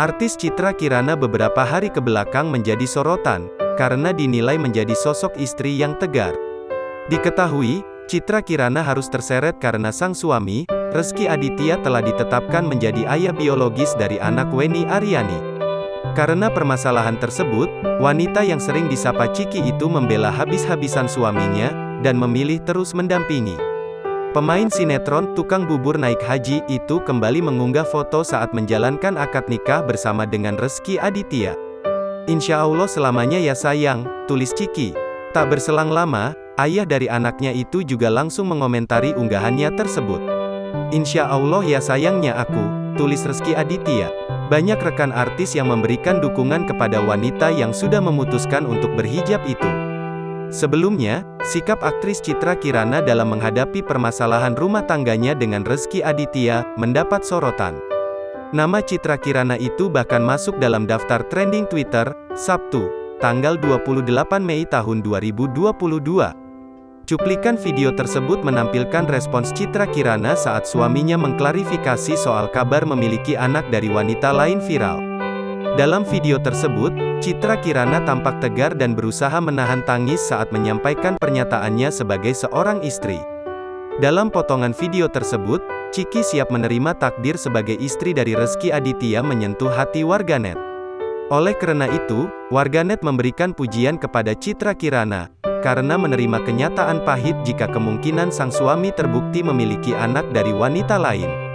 Artis Citra Kirana beberapa hari kebelakang menjadi sorotan, karena dinilai menjadi sosok istri yang tegar. Diketahui, Citra Kirana harus terseret karena sang suami, Rezky Aditya telah ditetapkan menjadi ayah biologis dari anak Wenny Aryani. Karena permasalahan tersebut, wanita yang sering disapa Ciki itu membela habis-habisan suaminya, dan memilih terus mendampingi. Pemain sinetron Tukang Bubur Naik Haji itu kembali mengunggah foto saat menjalankan akad nikah bersama dengan Rezky Aditya. "Insya Allah selamanya ya sayang," tulis Ciki. Tak berselang lama, ayah dari anaknya itu juga langsung mengomentari unggahannya tersebut. "Insya Allah ya sayangnya aku," tulis Rezky Aditya. Banyak rekan artis yang memberikan dukungan kepada wanita yang sudah memutuskan untuk berhijab itu. Sebelumnya, sikap aktris Citra Kirana dalam menghadapi permasalahan rumah tangganya dengan Rezky Aditya mendapat sorotan. Nama Citra Kirana itu bahkan masuk dalam daftar trending Twitter, Sabtu, tanggal 28 Mei tahun 2022. Cuplikan video tersebut menampilkan respons Citra Kirana saat suaminya mengklarifikasi soal kabar memiliki anak dari wanita lain viral. Dalam video tersebut, Citra Kirana tampak tegar dan berusaha menahan tangis saat menyampaikan pernyataannya sebagai seorang istri. Dalam potongan video tersebut, Ciki siap menerima takdir sebagai istri dari Rezky Aditya menyentuh hati warganet. Oleh karena itu, warganet memberikan pujian kepada Citra Kirana, karena menerima kenyataan pahit jika kemungkinan sang suami terbukti memiliki anak dari wanita lain.